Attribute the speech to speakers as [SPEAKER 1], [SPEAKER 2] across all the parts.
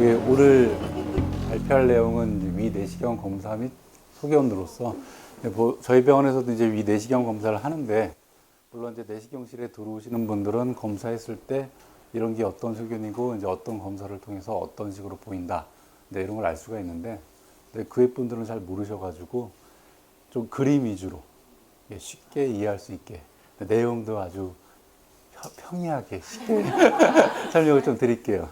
[SPEAKER 1] 오늘 발표할 내용은 위 내시경 검사 및 소견으로서 저희 병원에서도 이제 위 내시경 검사를 하는데, 물론 이제 내시경실에 들어오시는 분들은 검사했을 때 이런 게 어떤 소견이고 이제 어떤 검사를 통해서 어떤 식으로 보인다, 이런 걸 알 수가 있는데, 그 외분들은 잘 모르셔가지고 좀 그림 위주로 쉽게 이해할 수 있게 내용도 아주 평이하게 쉽게 설명을 좀 드릴게요.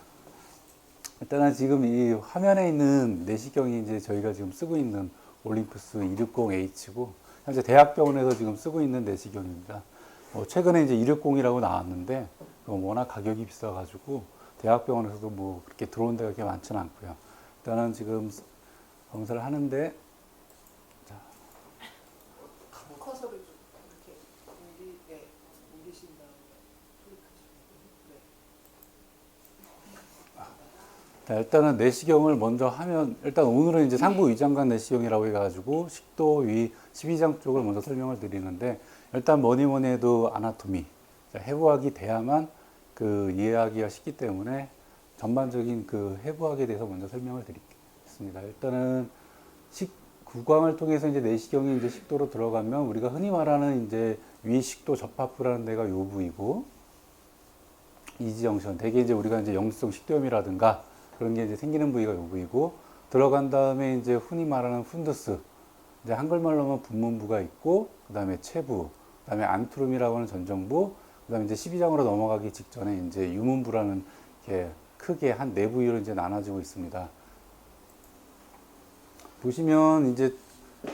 [SPEAKER 1] 일단은 지금 이 화면에 있는 내시경이 이제 저희가 지금 쓰고 있는 올림푸스 260H고, 현재 대학병원에서 지금 쓰고 있는 내시경입니다. 최근에 이제 260이라고 나왔는데, 워낙 가격이 비싸가지고, 대학병원에서도 뭐 그렇게 들어온 데가 그렇게 많지는 않고요. 일단은 지금 검사를 하는데,
[SPEAKER 2] 커서를 좀 이렇게 옮기신 다음에 클릭하시면
[SPEAKER 1] 일단은 내시경을 먼저 하면, 일단 오늘은 이제 상부 위장관 내시경이라고 해가지고 식도, 위, 십이장 쪽을 먼저 설명을 드리는데, 일단 뭐니 해도 아나토미, 해부학이 돼야만 그 이해하기가 쉽기 때문에 전반적인 그 해부학에 대해서 먼저 설명을 드리겠습니다. 일단은 구강을 통해서 이제 내시경이 이제 식도로 들어가면 우리가 흔히 말하는 이제 위식도 접합부라는 데가 요 부위고, 이지정션, 대개 이제 우리가 이제 역류성 식도염이라든가 그런 게 이제 생기는 부위가 요 부위고, 들어간 다음에 이제 흔히 말하는 푼두스, 이제 한글말로 하면 분문부가 있고, 그 다음에 체부, 그 다음에 안투름이라고 하는 전정부, 그 다음에 이제 십이장으로 넘어가기 직전에 이제 유문부라는 이렇게 크게 한 네 부위로 이제 나눠지고 있습니다. 보시면 이제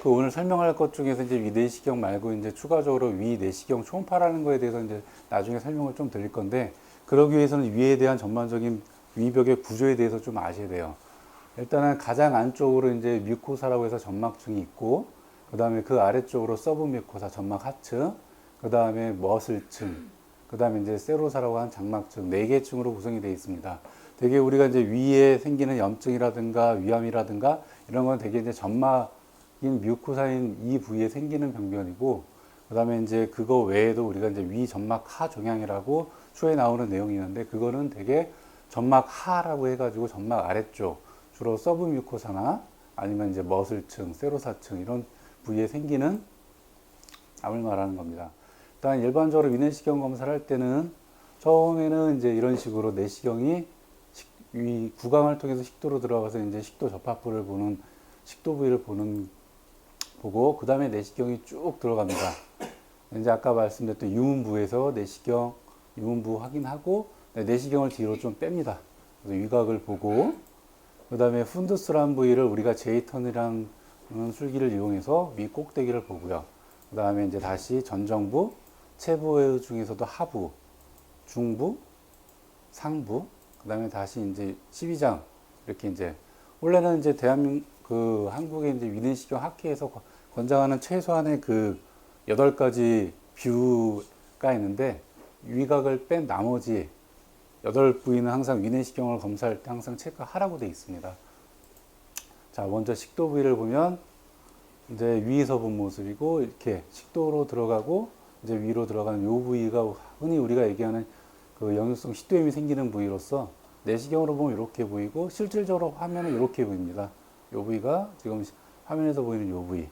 [SPEAKER 1] 그 오늘 설명할 것 중에서 이제 위 내시경 말고 이제 추가적으로 위 내시경 초음파라는 거에 대해서 이제 나중에 설명을 좀 드릴 건데, 그러기 위해서는 위에 대한 전반적인 위벽의 구조에 대해서 좀 아셔야 돼요. 일단은 가장 안쪽으로 이제 뮤코사라고 해서 점막층이 있고, 그 다음에 그 아래쪽으로 서브뮤코사 점막 하층, 그 다음에 머슬층, 그 다음에 이제 세로사라고 하는 장막층, 네 개 층으로 구성이 되어 있습니다. 되게 우리가 이제 위에 생기는 염증이라든가 위암이라든가 이런 건 되게 이제 점막인 뮤코사인 이 부위에 생기는 병변이고, 그 다음에 이제 그거 외에도 우리가 이제 위 점막 하 종양이라고 추후에 나오는 내용이 있는데, 그거는 되게 점막 하라고 해가지고 점막 아래쪽, 주로 서브뮤코사나 아니면 이제 머슬층, 세로사층 이런 부위에 생기는 암을 말하는 겁니다. 일단 일반적으로 위내시경 검사를 할 때는 처음에는 이제 이런 식으로 내시경이 위 구강을 통해서 식도로 들어가서 이제 식도 접합부를 보는, 식도 부위를 보고, 그 다음에 내시경이 쭉 들어갑니다. 이제 아까 말씀드렸던 유문부에서 내시경, 유문부 확인하고, 내시경을 뒤로 좀 뺍니다. 그래서 위각을 보고, 그 다음에 푼두스라는 부위를 우리가 제이턴이라는 술기를 이용해서 위 꼭대기를 보고요. 그 다음에 이제 다시 전정부, 체부 중에서도 하부, 중부, 상부, 그 다음에 다시 이제 12장, 이렇게 이제, 원래는 이제 한국의 이제 위내시경 학회에서 권장하는 최소한의 그 8가지 뷰가 있는데, 위각을 뺀 나머지 8부위는 항상 위내시경을 검사할 때 항상 체크하라고 되어 있습니다. 자, 먼저 식도 부위를 보면, 이제 위에서 본 모습이고, 이렇게 식도로 들어가고, 이제 위로 들어가는 요 부위가 흔히 우리가 얘기하는 그 역류성 식도염이 생기는 부위로서 내시경으로 보면 이렇게 보이고, 실질적으로 화면은 이렇게 보입니다. 요 부위가 지금 화면에서 보이는 요 부위.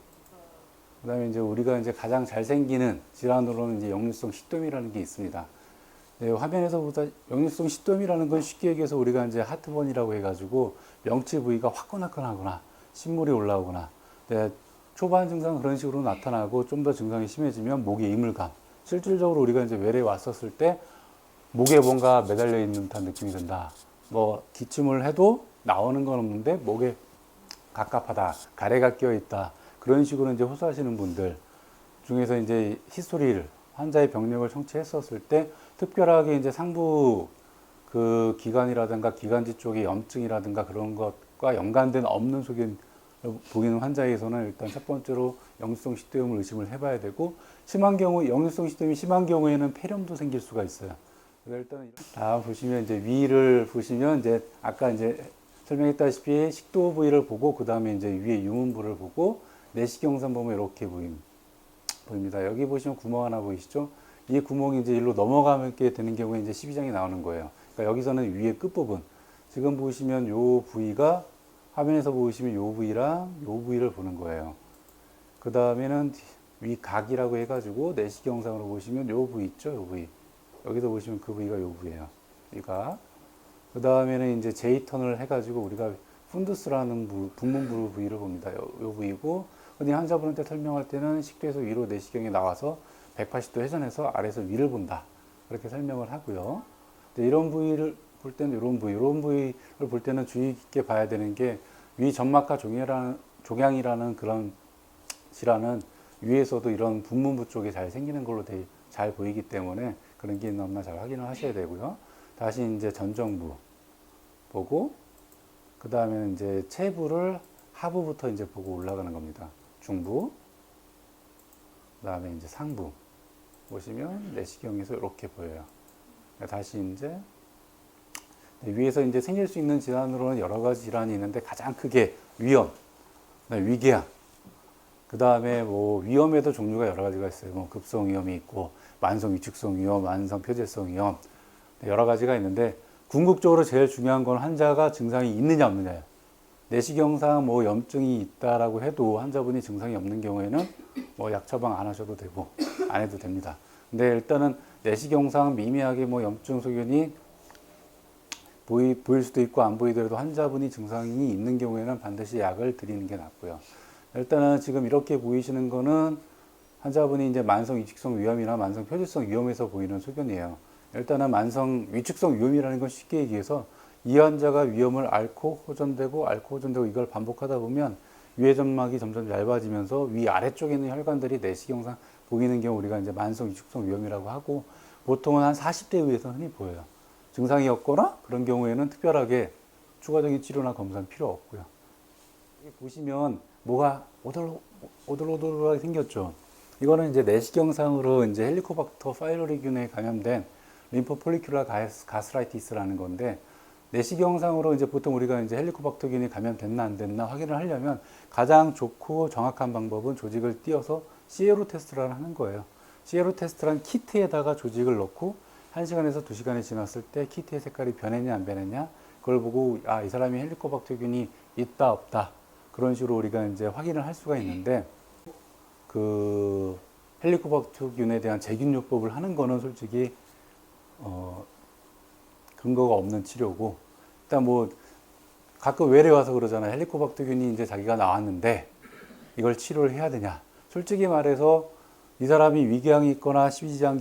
[SPEAKER 1] 그 다음에 이제 우리가 이제 가장 잘 생기는 질환으로는 이제 역류성 식도염이라는 게 있습니다. 네, 화면에서 보다 역류성 식도염이라는 건 쉽게 얘기해서 우리가 이제 하트번이라고 해가지고 명치 부위가 화끈화끈하거나 신물이 올라오거나, 네, 초반 증상은 그런 식으로 나타나고 좀 더 증상이 심해지면 목에 이물감. 실질적으로 우리가 이제 외래에 왔었을 때 목에 뭔가 매달려 있는 듯한 느낌이 든다. 뭐 기침을 해도 나오는 건 없는데 목에 갑갑하다, 가래가 끼어 있다. 그런 식으로 이제 호소하시는 분들 중에서 이제 히스토리를, 환자의 병력을 청취했었을 때 특별하게 이제 상부 그 기관이라든가 기관지 쪽의 염증이라든가 그런 것과 연관된 없는 소견 보이는 환자에서는 일단 첫 번째로 역류성 식도염을 의심을 해봐야 되고, 심한 경우, 역류성 식도염이 심한 경우에는 폐렴도 생길 수가 있어요. 그래서 일단 보시면 이제 위를 보시면 이제 아까 이제 설명했다시피 식도 부위를 보고, 그 다음에 이제 위에 유문부를 보고, 내시경선 보면 이렇게 보입니다. 여기 보시면 구멍 하나 보이시죠? 이 구멍이 이제 일로 넘어가게 되는 경우에 이제 십이장이 나오는 거예요. 그러니까 여기서는 위의 끝부분, 지금 보시면 요 부위가 화면에서 보시면 요 부위랑 요 부위를 보는 거예요. 그 다음에는 위각이라고 해가지고 내시경상으로 보시면 요 부위 있죠, 요 부위. 여기서 보시면 그 부위가 요 부위예요. 위각. 그 다음에는 이제 J턴을 해가지고 우리가 푼두스라는 분문부루 부위를 봅니다. 요 부위고, 근데 환자분한테 설명할 때는 식도에서 위로 내시경이 나와서 180도 회전해서 아래에서 위를 본다. 그렇게 설명을 하고요. 근데 이런 부위를 볼 때는 이런 부위를 볼 때는 주의 깊게 봐야 되는 게 위 점막과 종양이라는 그런 질환은 위에서도 이런 분문부 쪽에 잘 생기는 걸로 잘 보이기 때문에 그런 게 있나 없나 잘 확인을 하셔야 되고요. 다시 이제 전정부 보고, 그 다음에 이제 체부를 하부부터 이제 보고 올라가는 겁니다. 중부, 그 다음에 이제 상부 보시면 내시경에서 이렇게 보여요. 다시 이제 위에서 이제 생길 수 있는 질환으로는 여러 가지 질환이 있는데 가장 크게 위염, 위궤양, 그 다음에 뭐 위염에도 종류가 여러 가지가 있어요. 뭐 급성 위염이 있고 만성 위축성 위염, 만성 표재성 위염 여러 가지가 있는데 궁극적으로 제일 중요한 건 환자가 증상이 있느냐 없느냐예요. 내시경상 뭐 염증이 있다라고 해도 환자분이 증상이 없는 경우에는 뭐 약 처방 안 하셔도 되고 안 해도 됩니다. 근데 일단은 내시경상 미미하게 뭐 염증 소견이 보일 수도 있고 안 보이더라도 환자분이 증상이 있는 경우에는 반드시 약을 드리는 게 낫고요. 일단은 지금 이렇게 보이시는 거는 환자분이 이제 만성 위축성 위염이나 만성 표지성 위염에서 보이는 소견이에요. 일단은 만성 위축성 위염이라는 건 쉽게 얘기해서 이 환자가 위염을 앓고 호전되고 이걸 반복하다 보면 위의 점막이 점점 얇아지면서 위 아래쪽에 있는 혈관들이 내시경상 보이는 경우 우리가 이제 만성 위축성 위염이라고 하고 보통은 한 40대 이후에서 흔히 보여요. 증상이 없거나 그런 경우에는 특별하게 추가적인 치료나 검사는 필요 없고요. 여기 보시면 뭐가 오돌오돌하게 생겼죠. 이거는 이제 내시경상으로 이제 헬리코박터 파이로리균에 감염된 림프 폴리큘라 가스라이티스라는 건데 내시경상으로 이제 보통 우리가 이제 헬리코박터균이 감염됐나 안 됐나 확인을 하려면 가장 좋고 정확한 방법은 조직을 띄어서 시에로 테스트를 하는 거예요. 시에로 테스트란 키트에다가 조직을 넣고 1시간에서 2시간이 지났을 때 키트의 색깔이 변했냐 안 변했냐 그걸 보고 아, 이 사람이 헬리코박터균이 있다 없다 그런 식으로 우리가 이제 확인을 할 수가 있는데 그 헬리코박터균에 대한 재균요법을 하는 거는 솔직히 근거가 없는 치료고 일단 뭐 가끔 외래 와서 그러잖아요. 헬리코박터균이 이제 자기가 나왔는데 이걸 치료를 해야 되냐. 솔직히 말해서 이 사람이 위궤양이 있거나 십이지장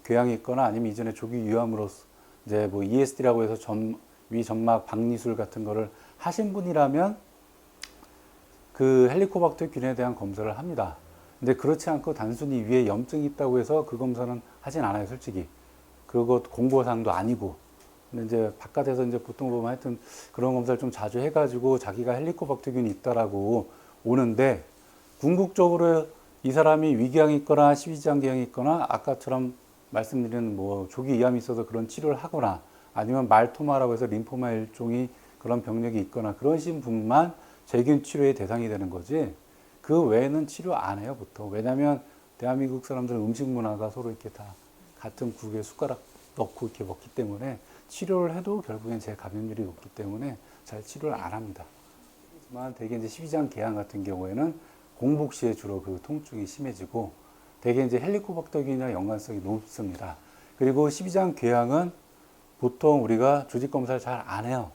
[SPEAKER 1] 궤양이 있거나 아니면 이전에 조기 유암으로 이제 뭐 ESD라고 해서 위 점막 박리술 같은 거를 하신 분이라면 그 헬리코박터균에 대한 검사를 합니다. 근데 그렇지 않고 단순히 위에 염증이 있다고 해서 그 검사는 하진 않아요, 솔직히. 그것 공고사항도 아니고. 근데 이제 바깥에서 이제 보통 보면 하여튼 그런 검사를 좀 자주 해가지고 자기가 헬리코박터균이 있다라고 오는데 궁극적으로 이 사람이 위궤양이 있거나 십이지장궤양이 있거나 아까처럼 말씀드린 뭐 조기 이암이 있어서 그런 치료를 하거나 아니면 말토마라고 해서 림포마 일종이 그런 병력이 있거나 그런 분만 재균 치료의 대상이 되는 거지 그 외에는 치료 안 해요 보통. 왜냐하면 대한민국 사람들은 음식 문화가 서로 이렇게 다 같은 국에 숟가락 넣고 이렇게 먹기 때문에 치료를 해도 결국엔 재감염률이 높기 때문에 잘 치료를 안 합니다. 하지만 대개 이제 십이지장궤양 같은 경우에는 공복 시에 주로 그 통증이 심해지고 대개 이제 헬리코박터균이나 연관성이 높습니다. 그리고 십이지장궤양은 보통 우리가 조직 검사를 잘 안 해요.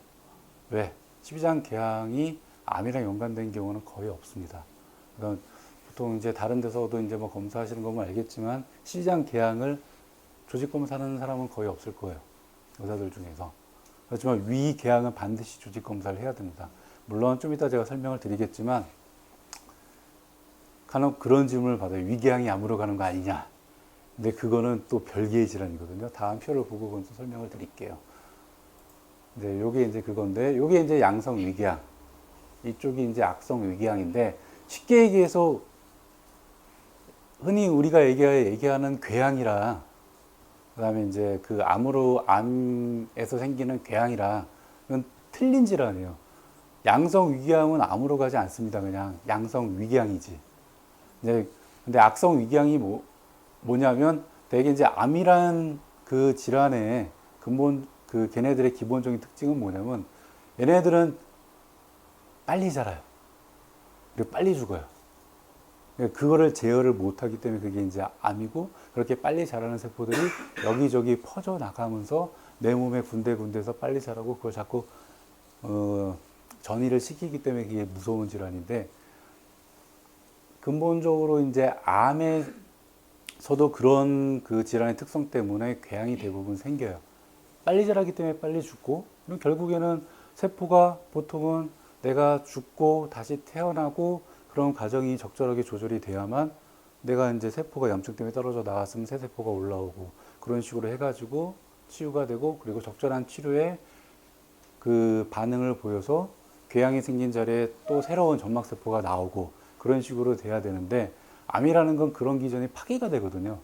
[SPEAKER 1] 왜? 십이지장궤양이 암이랑 연관된 경우는 거의 없습니다. 그러니까 보통 이제 다른 데서도 이제 뭐 검사하시는 거 보면 알겠지만 십이지장궤양을 조직 검사하는 사람은 거의 없을 거예요. 의사들 중에서. 그렇지만 위궤양은 반드시 조직 검사를 해야 됩니다. 물론 좀 이따 제가 설명을 드리겠지만 간혹 그런 질문을 받아요. 위궤양이 암으로 가는 거 아니냐. 근데 그거는 또 별개의 질환이거든요. 다음 표를 보고 그건 또 설명을 드릴게요. 네, 요게 이제 그건데, 요게 이제 양성 위궤양. 이쪽이 이제 악성 위궤양인데, 쉽게 얘기해서 흔히 우리가 얘기하는 궤양이랑, 그 다음에 이제 그 암에서 생기는 궤양이랑, 이건 틀린 질환이에요. 양성 위궤양은 암으로 가지 않습니다. 그냥 양성 위궤양이지. 근데 악성 위궤양이 뭐냐면 대개 이제 암이란 그 질환의 근본 그 걔네들의 기본적인 특징은 뭐냐면 얘네들은 빨리 자라요. 그리고 빨리 죽어요. 그거를 제어를 못하기 때문에 그게 이제 암이고, 그렇게 빨리 자라는 세포들이 여기저기 퍼져 나가면서 내 몸의 군데군데서 빨리 자라고 그걸 자꾸 전이를 시키기 때문에 그게 무서운 질환인데, 근본적으로 이제 암에서도 그런 그 질환의 특성 때문에 궤양이 대부분 생겨요. 빨리 자라기 때문에 빨리 죽고, 그럼 결국에는 세포가 보통은 내가 죽고 다시 태어나고 그런 과정이 적절하게 조절이 돼야만 내가 이제 세포가 염증 때문에 떨어져 나갔으면 새 세포가 올라오고 그런 식으로 해가지고 치유가 되고, 그리고 적절한 치료에 그 반응을 보여서 궤양이 생긴 자리에 또 새로운 점막세포가 나오고 그런 식으로 돼야 되는데, 암이라는 건 그런 기전이 파괴가 되거든요.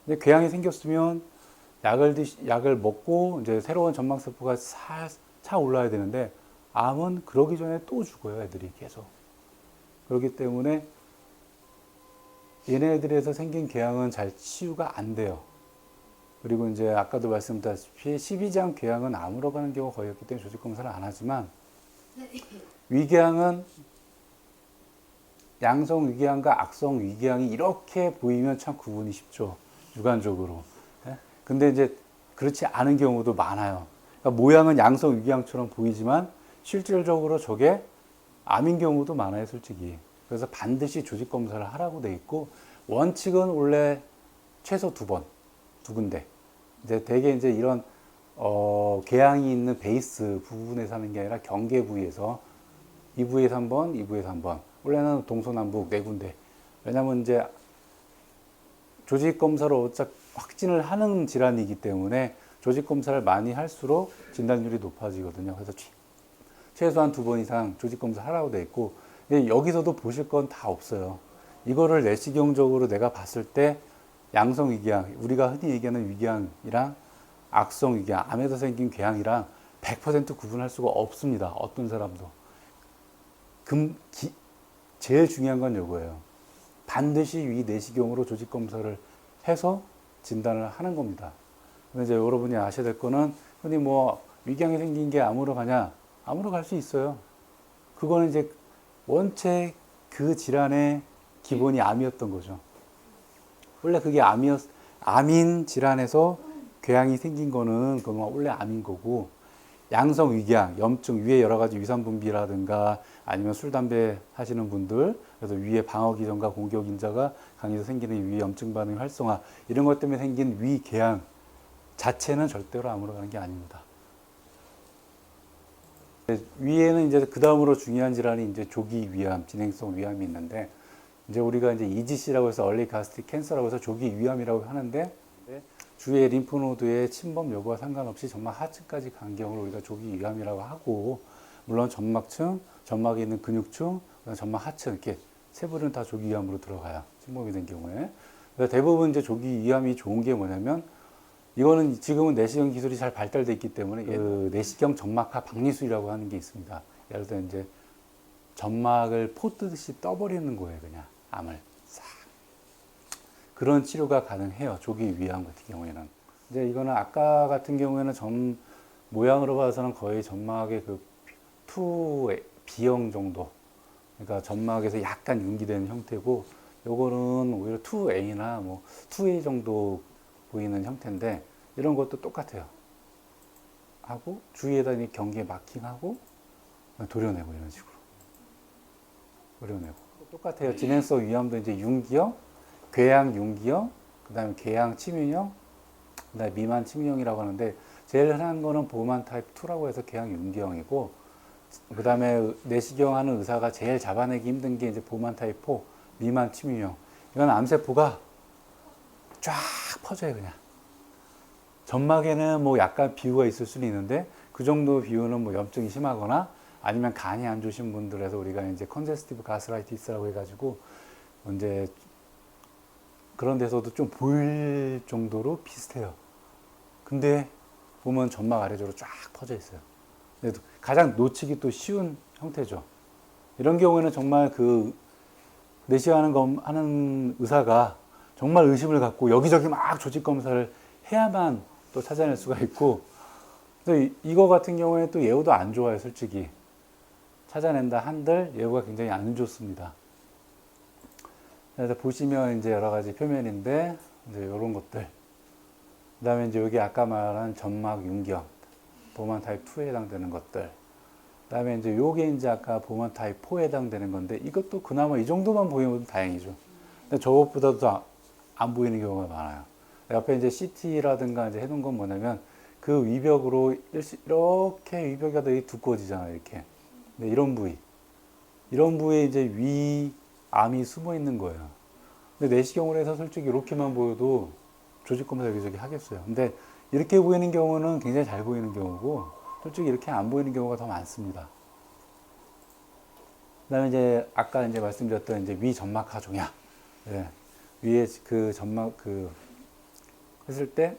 [SPEAKER 1] 근데 궤양이 생겼으면 약을 먹고 이제 새로운 점막세포가 차 올라야 되는데, 암은 그러기 전에 또 죽어요, 애들이 계속. 그렇기 때문에 얘네들에서 생긴 궤양은 잘 치유가 안 돼요. 그리고 이제 아까도 말씀드렸다시피 12장 궤양은 암으로 가는 경우가 거의 없기 때문에 조직 검사를 안 하지만, 위궤양은 양성 위궤양과 악성 위궤양이 이렇게 보이면 참 구분이 쉽죠, 육안적으로. 예? 근데 이제 그렇지 않은 경우도 많아요. 그러니까 모양은 양성 위궤양처럼 보이지만 실질적으로 저게 암인 경우도 많아요, 솔직히. 그래서 반드시 조직 검사를 하라고 돼 있고, 원칙은 원래 최소 두 군데. 이제 대개 이제 이런 궤양이 있는 베이스 부분에서 하는 게 아니라 경계 부위에서, 이 부위에서 한 번, 이 부위에서 한 번. 원래는 동서남북 네 군데. 왜냐면 이제 조직 검사로 어차피 확진을 하는 질환이기 때문에 조직 검사를 많이 할수록 진단율이 높아지거든요. 그래서 최소한 두 번 이상 조직 검사 하라고 돼 있고, 근데 여기서도 보실 건 다 없어요. 이거를 내시경적으로 내가 봤을 때 양성 위궤양, 우리가 흔히 얘기하는 위궤양이랑 악성 위궤양, 암에서 생긴 궤양이랑 100% 구분할 수가 없습니다, 어떤 사람도. 제일 중요한 건 이거예요. 반드시 위 내시경으로 조직 검사를 해서 진단을 하는 겁니다. 근데 이제 여러분이 아셔야 될 거는, 흔히 뭐 위궤양이 생긴 게 암으로 가냐? 암으로 갈 수 있어요. 그거는 이제 원체 그 질환의 기본이 암이었던 거죠. 원래 그게 암인 질환에서 궤양이 생긴 거는 그건 원래 암인 거고, 양성 위궤양, 염증, 위에 여러 가지 위산 분비라든가 아니면 술, 담배 하시는 분들, 그래서 위에 방어 기전과 공격 인자가 강해서 생기는 위 염증 반응 활성화, 이런 것 때문에 생긴 위궤양 자체는 절대로 암으로 가는 게 아닙니다. 위에는 이제 그 다음으로 중요한 질환이 이제 조기 위암, 진행성 위암이 있는데, 이제 우리가 이제 EGC라고 해서 얼리 가스트릭 캔서라고 해서 조기 위암이라고 하는데, 주위의 림프노드의 침범 여부와 상관없이 점막 하층까지 간 경우를 우리가 조기 위암이라고 하고, 물론 점막층, 점막에 있는 근육층, 점막 하층, 이렇게 세 부류는 다 조기 위암으로 들어가요, 침범이 된 경우에. 그래서 대부분 이제 조기 위암이 좋은 게 뭐냐면, 이거는 지금은 내시경 기술이 잘 발달돼 있기 때문에 그 내시경 점막하 박리술이라고 하는 게 있습니다. 예를 들어 이제 점막을 포뜨듯이 떠버리는 거예요, 그냥 암을 싹. 그런 치료가 가능해요, 조기 위암 같은 경우에는. 이제 이거는 아까 같은 경우에는 점 모양으로 봐서는 거의 점막의 그 2B형 정도, 그러니까 점막에서 약간 융기된 형태고, 요거는 오히려 2A나 뭐 2A 정도 보이는 형태인데, 이런 것도 똑같아요. 하고 주위에다 경계 마킹하고 도려내고, 이런 식으로 도려내고 똑같아요. 진행성 위암도 이제 융기형, 궤양 융기형, 그다음에 궤양 침윤형, 그다음에 미만 침윤형이라고 하는데, 제일 흔한 거는 보만 타입 2라고 해서 궤양 융기형이고, 그다음에 내시경 하는 의사가 제일 잡아내기 힘든 게 이제 보만 타입 4 미만 침윤형. 이건 암세포가 쫙 퍼져요, 그냥. 점막에는 뭐 약간 비유가 있을 수는 있는데, 그 정도 비유는 뭐 염증이 심하거나 아니면 간이 안 좋으신 분들에서 우리가 이제 컨제스티브 가스라이티스라고 해가지고 이제 그런 데서도 좀 보일 정도로 비슷해요. 근데 보면 점막 아래쪽으로 쫙 퍼져 있어요. 근데 가장 놓치기 또 쉬운 형태죠. 이런 경우에는 정말 그 내시하는 의사가 정말 의심을 갖고 여기저기 막 조직 검사를 해야만 또 찾아낼 수가 있고, 그래서 이거 같은 경우에 또 예후도 안 좋아요, 솔직히. 찾아낸다 한들 예후가 굉장히 안 좋습니다. 그래서 보시면 이제 여러 가지 표면인데 이제 이런 것들. 그다음에 이제 여기 아까 말한 점막 윤경, 보만 타입 2에 해당되는 것들. 그다음에 이제 요게 이제 아까 보만 타입 4에 해당되는 건데 이것도 그나마 이 정도만 보이면 다행이죠. 근데 저것보다도 안 보이는 경우가 많아요. 옆에 이제 CT라든가 이제 해놓은 건 뭐냐면 그 위벽으로 이렇게 위벽이 되게 두꺼워지잖아요, 이렇게. 근데 이런 부위에 이제 위암이 숨어 있는 거예요. 근데 내시경을 해서 솔직히 이렇게만 보여도 조직 검사 여기저기 하겠어요. 근데 이렇게 보이는 경우는 굉장히 잘 보이는 경우고, 솔직히 이렇게 안 보이는 경우가 더 많습니다. 그다음에 이제 아까 이제 말씀드렸던 이제 위 점막하 종양, 예. 위에 그 점막 했을 때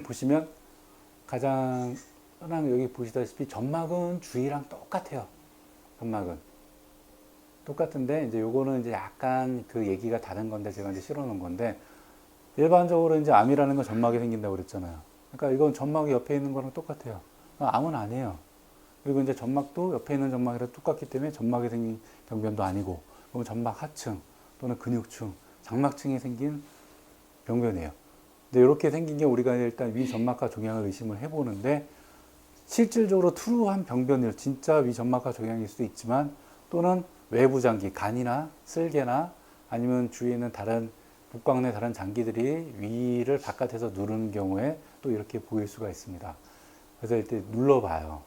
[SPEAKER 1] 보시면 가장 흔한 여기 보시다시피 점막은 주위랑 똑같아요. 점막은 똑같은데 이제 요거는 이제 약간 그 얘기가 다른 건데 제가 이제 실어 놓은 건데, 일반적으로 이제 암이라는 건 점막이 생긴다고 그랬잖아요. 그러니까 이건 점막이 옆에 있는 거랑 똑같아요. 암은 아니에요. 그리고 이제 점막도 옆에 있는 점막이랑 똑같기 때문에 점막이 생긴 병변도 아니고, 그러면 점막 하층 또는 근육층, 장막층이 생긴 병변이에요. 근데 이렇게 생긴 게 우리가 일단 위점막하 종양을 의심을 해보는데, 실질적으로 투루한 병변일, 진짜 위점막하 종양일 수도 있지만, 또는 외부 장기, 간이나 쓸개나 아니면 주위에 있는 다른 복강 내 다른 장기들이 위를 바깥에서 누르는 경우에 또 이렇게 보일 수가 있습니다. 그래서 이때 눌러봐요.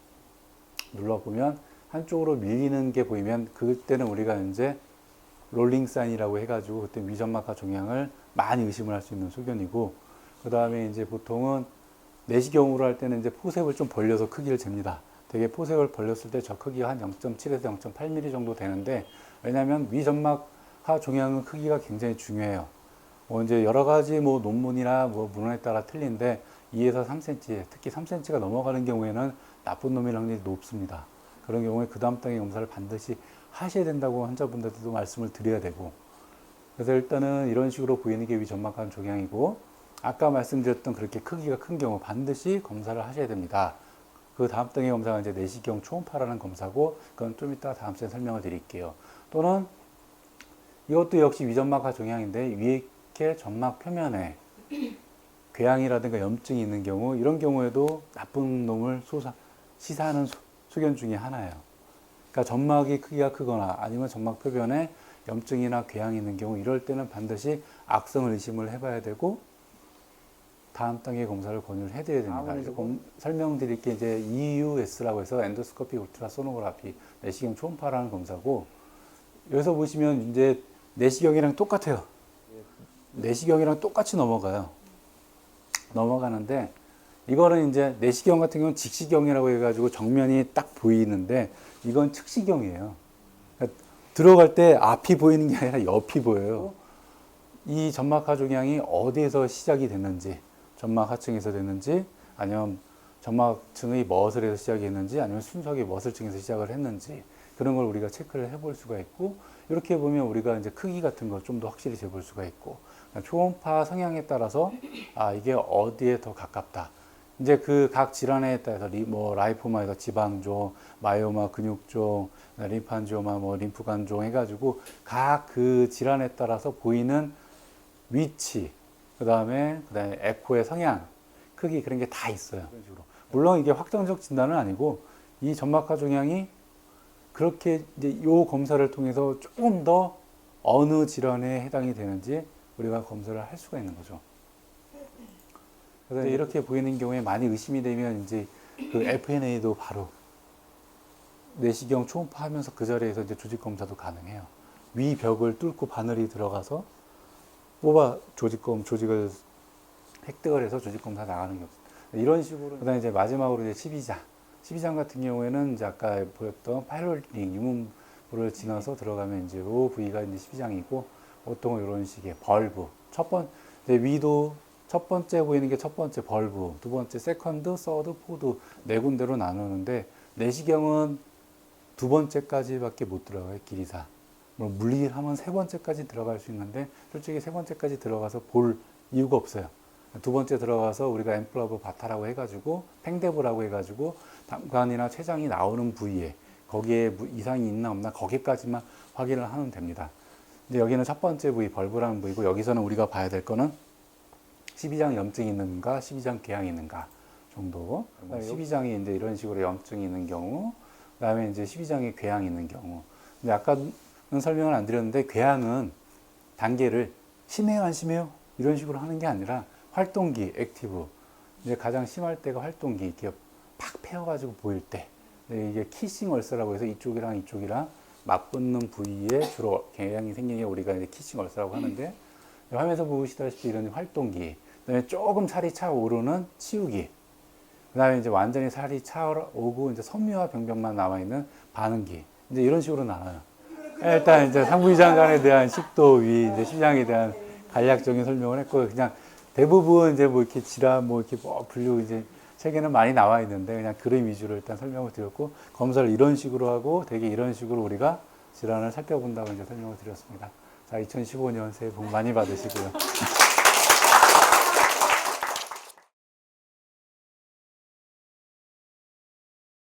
[SPEAKER 1] 눌러보면 한쪽으로 밀리는 게 보이면 그때는 우리가 이제 롤링 사인이라고 해가지고 그때 위점막하 종양을 많이 의심을 할 수 있는 소견이고, 그 다음에 이제 보통은 내시경으로 할 때는 이제 포셉을 좀 벌려서 크기를 잽니다. 되게 포셉을 벌렸을 때 저 크기가 한 0.7에서 0.8mm 정도 되는데, 왜냐하면 위점막하 종양은 크기가 굉장히 중요해요. 이제 여러 가지 뭐 논문이나 뭐 문헌에 따라 틀린데 2에서 3cm, 특히 3cm가 넘어가는 경우에는 나쁜 놈일 확률이 높습니다. 그런 경우에 그 다음 단계 검사를 반드시 하셔야 된다고 환자분들도 말씀을 드려야 되고, 그래서 일단은 이런 식으로 보이는 게 위점막하 종양이고, 아까 말씀드렸던 그렇게 크기가 큰 경우 반드시 검사를 하셔야 됩니다. 그 다음 단계 검사가 이제 내시경 초음파라는 검사고, 그건 좀 이따 다음 시간에 설명을 드릴게요. 또는 이것도 역시 위점막하 종양인데 위에 이렇게 점막 표면에 궤양이라든가 염증이 있는 경우, 이런 경우에도 나쁜 놈을 시사하는 소견 중에 하나예요. 그러니까 점막이 크기가 크거나 아니면 점막 표변에 염증이나 궤양이 있는 경우, 이럴 때는 반드시 악성을 의심을 해봐야 되고 다음 단계 검사를 권유를 해드려야 됩니다. 설명드릴 게 이제 EUS라고 해서 엔도스코피 울트라소노그라피 내시경 초음파라는 검사고, 여기서 보시면 이제 내시경이랑 똑같아요. 내시경이랑 똑같이 넘어가는데 이거는 이제 내시경 같은 경우는 직시경이라고 해가지고 정면이 딱 보이는데, 이건 측시경이에요. 그러니까 들어갈 때 앞이 보이는 게 아니라 옆이 보여요. 이 점막하 종양이 어디에서 시작이 됐는지, 점막 하층에서 됐는지, 아니면 점막층의 머슬에서 시작이 했는지, 아니면 순수하게 머슬층에서 시작을 했는지, 그런 걸 우리가 체크를 해볼 수가 있고, 이렇게 보면 우리가 이제 크기 같은 걸 좀 더 확실히 재볼 수가 있고, 초음파 성향에 따라서 이게 어디에 더 가깝다. 이제 그 각 질환에 따라서 뭐 라이포마에서 지방종, 마이오마 근육종, 림판지오마 뭐 림프관종 해가지고 각 그 질환에 따라서 보이는 위치, 그다음에 에코의 성향, 크기, 그런 게 다 있어요. 그런 식으로. 물론 이게 확정적 진단은 아니고, 이 점막하 종양이 그렇게 이제 요 검사를 통해서 조금 더 어느 질환에 해당이 되는지 우리가 검사를 할 수가 있는 거죠. 그래서 이렇게 보이는 경우에 많이 의심이 되면 이제 그 FNA도 바로 내시경 초음파 하면서 그 자리에서 이제 조직 검사도 가능해요. 위 벽을 뚫고 바늘이 들어가서 뽑아 조직을 획득을 해서 조직 검사 나가는 게 없어요. 이런 식으로. 그다음에 이제 마지막으로 이제 12장 같은 경우에는 이제 아까 보였던 파일로링 유문부를 지나서 들어가면 이제 요 부위가 이제 12장이고, 보통은 이런 식의 벌브. 위도 첫 번째 보이는 게 첫 번째 벌브, 두 번째 세컨드, 서드, 포드 네 군데로 나누는데, 내시경은 두 번째까지밖에 못 들어가요, 길이사. 물리하면 세 번째까지 들어갈 수 있는데, 솔직히 세 번째까지 들어가서 볼 이유가 없어요. 두 번째 들어가서 우리가 앰플러브 바타라고 해가지고 팽데브라고 해가지고 담관이나 췌장이 나오는 부위에 거기에 이상이 있나 없나 거기까지만 확인을 하면 됩니다. 이제 여기는 첫 번째 부위 벌브라는 부위고 여기서는 우리가 봐야 될 거는 12장 염증이 있는가 12장 궤양이 있는가 정도. 12장이 이제 이런 식으로 염증이 있는 경우, 그다음에 이제 12장에 궤양이 있는 경우. 근데 아까는 설명을 안 드렸는데 궤양은 단계를 심해요 안 심해요 이런 식으로 하는 게 아니라 활동기 액티브. 이제 가장 심할 때가 활동기 이렇게 팍 패여가지고 보일 때. 이게 키싱 얼서라고 해서 이쪽이랑 이쪽이랑 맞붙는 부위에 주로 궤양이 생기는 게 우리가 이제 키싱 얼서라고 하는데 화면에서 보시다시피 이런 활동기. 그다음에 조금 살이 차오르는 치우기. 그다음에 이제 완전히 살이 차오르고 이제 섬유화 병변만 남아 있는 반응기. 이제 이런 식으로 나와요. 일단 이제 상부이장간에 대한 식도 위, 이제 심장에 대한 간략적인 설명을 했고 그냥 대부분 이제 뭐 이렇게 질환 뭐 이렇게 뭐 분류 이제 책에는 많이 나와 있는데 그냥 그림 위주로 일단 설명을 드렸고 검사를 이런 식으로 하고 되게 이런 식으로 우리가 질환을 살펴본다고 이제 설명을 드렸습니다. 자, 2015년 새해 복 많이 받으시고요.